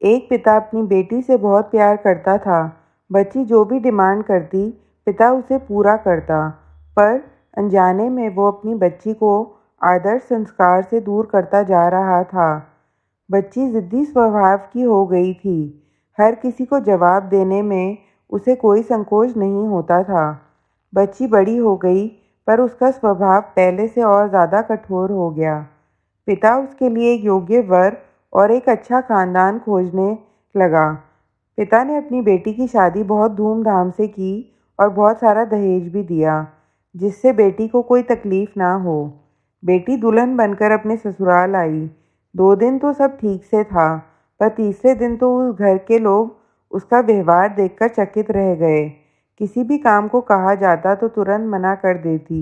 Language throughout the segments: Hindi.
एक पिता अपनी बेटी से बहुत प्यार करता था। बच्ची जो भी डिमांड करती, पिता उसे पूरा करता, पर अनजाने में वो अपनी बच्ची को आदर्श संस्कार से दूर करता जा रहा था। बच्ची ज़िद्दी स्वभाव की हो गई थी। हर किसी को जवाब देने में उसे कोई संकोच नहीं होता था। बच्ची बड़ी हो गई, पर उसका स्वभाव पहले से और ज़्यादा कठोर हो गया। पिता उसके लिए एक योग्य वर और एक अच्छा खानदान खोजने लगा। पिता ने अपनी बेटी की शादी बहुत धूमधाम से की और बहुत सारा दहेज भी दिया, जिससे बेटी को कोई तकलीफ ना हो। बेटी दुल्हन बनकर अपने ससुराल आई। 2 दिन तो सब ठीक से था, पर तीसरे दिन तो उस घर के लोग उसका व्यवहार देखकर चकित रह गए। किसी भी काम को कहा जाता तो तुरंत मना कर देती,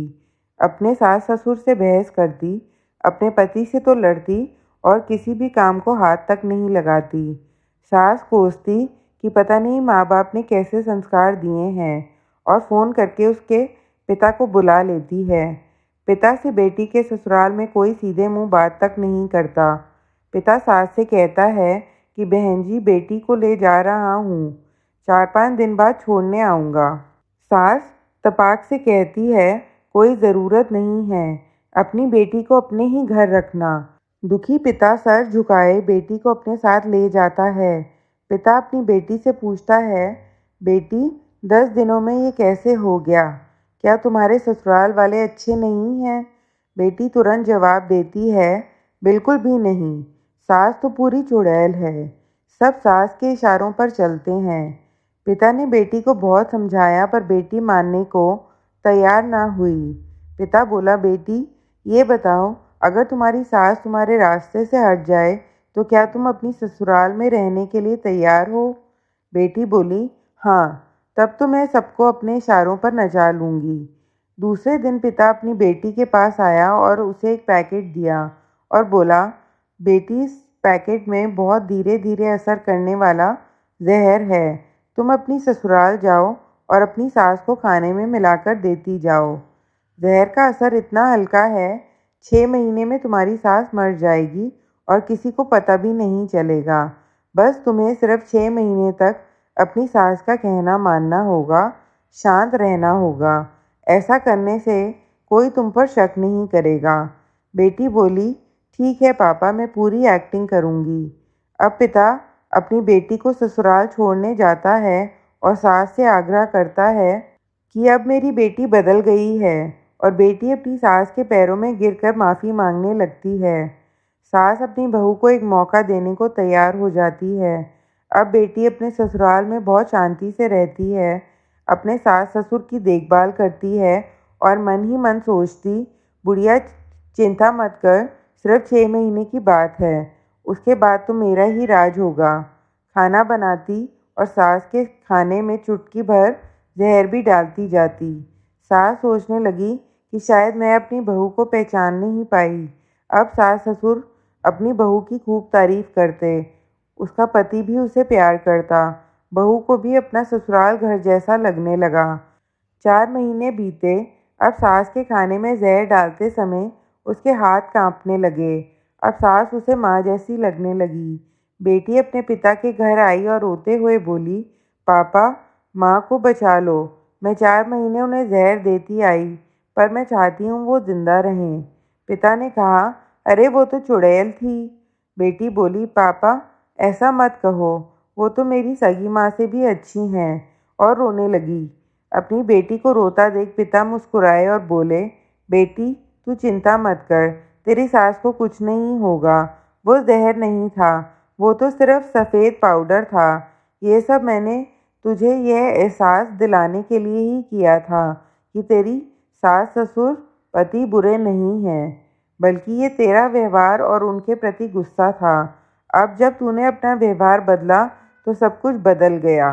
अपने सास ससुर से बहस करती, अपने पति से तो लड़ती और किसी भी काम को हाथ तक नहीं लगाती। सास कोसती कि पता नहीं माँ बाप ने कैसे संस्कार दिए हैं और फ़ोन करके उसके पिता को बुला लेती है। पिता से बेटी के ससुराल में कोई सीधे मुंह बात तक नहीं करता। पिता सास से कहता है कि बहन जी, बेटी को ले जा रहा हूँ, 4-5 दिन बाद छोड़ने आऊँगा। सास तपाक से कहती है, कोई ज़रूरत नहीं है, अपनी बेटी को अपने ही घर रखना। दुखी पिता सर झुकाए बेटी को अपने साथ ले जाता है। पिता अपनी बेटी से पूछता है, बेटी, 10 दिनों में ये कैसे हो गया? क्या तुम्हारे ससुराल वाले अच्छे नहीं हैं? बेटी तुरंत जवाब देती है, बिल्कुल भी नहीं। सास तो पूरी चुड़ैल है, सब सास के इशारों पर चलते हैं। पिता ने बेटी को बहुत समझाया, पर बेटी मानने को तैयार ना हुई। पिता बोला, बेटी, ये बताओ, अगर तुम्हारी सास तुम्हारे रास्ते से हट जाए तो क्या तुम अपनी ससुराल में रहने के लिए तैयार हो? बेटी बोली, हाँ, तब तो मैं सबको अपने इशारों पर नचा लूँगी। दूसरे दिन पिता अपनी बेटी के पास आया और उसे एक पैकेट दिया और बोला, बेटी, इस पैकेट में बहुत धीरे धीरे असर करने वाला जहर है। तुम अपनी ससुराल जाओ और अपनी सास को खाने में मिलाकर देती जाओ। जहर का असर इतना हल्का है, 6 महीने में तुम्हारी सास मर जाएगी और किसी को पता भी नहीं चलेगा। बस तुम्हें सिर्फ 6 महीने तक अपनी सास का कहना मानना होगा, शांत रहना होगा। ऐसा करने से कोई तुम पर शक नहीं करेगा। बेटी बोली, ठीक है पापा, मैं पूरी एक्टिंग करूँगी। अब पिता अपनी बेटी को ससुराल छोड़ने जाता है और सास से आग्रह करता है कि अब मेरी बेटी बदल गई है, और बेटी अपनी सास के पैरों में गिरकर माफ़ी मांगने लगती है। सास अपनी बहू को एक मौका देने को तैयार हो जाती है। अब बेटी अपने ससुराल में बहुत शांति से रहती है, अपने सास ससुर की देखभाल करती है और मन ही मन सोचती, बुढ़िया, चिंता मत कर, सिर्फ 6 महीने की बात है, उसके बाद तो मेरा ही राज होगा। खाना बनाती और सास के खाने में चुटकी भर जहर भी डालती जाती। सास सोचने लगी कि शायद मैं अपनी बहू को पहचान नहीं पाई। अब सास ससुर अपनी बहू की खूब तारीफ करते, उसका पति भी उसे प्यार करता, बहू को भी अपना ससुराल घर जैसा लगने लगा। 4 महीने बीते। अब सास के खाने में जहर डालते समय उसके हाथ कांपने लगे। अब सास उसे माँ जैसी लगने लगी। बेटी अपने पिता के घर आई और रोते हुए बोली, पापा, माँ को बचा लो। मैं 4 महीने उन्हें जहर देती आई, पर मैं चाहती हूँ वो जिंदा रहें। पिता ने कहा, अरे वो तो चुड़ैल थी। बेटी बोली, पापा, ऐसा मत कहो, वो तो मेरी सगी माँ से भी अच्छी हैं, और रोने लगी। अपनी बेटी को रोता देख पिता मुस्कुराए और बोले, बेटी, तू चिंता मत कर, तेरी सास को कुछ नहीं होगा, वो जहर नहीं था, वो तो सिर्फ सफ़ेद पाउडर था। ये सब मैंने तुझे यह एहसास दिलाने के लिए ही किया था कि तेरी सास ससुर पति बुरे नहीं हैं, बल्कि ये तेरा व्यवहार और उनके प्रति गुस्सा था। अब जब तूने अपना व्यवहार बदला तो सब कुछ बदल गया।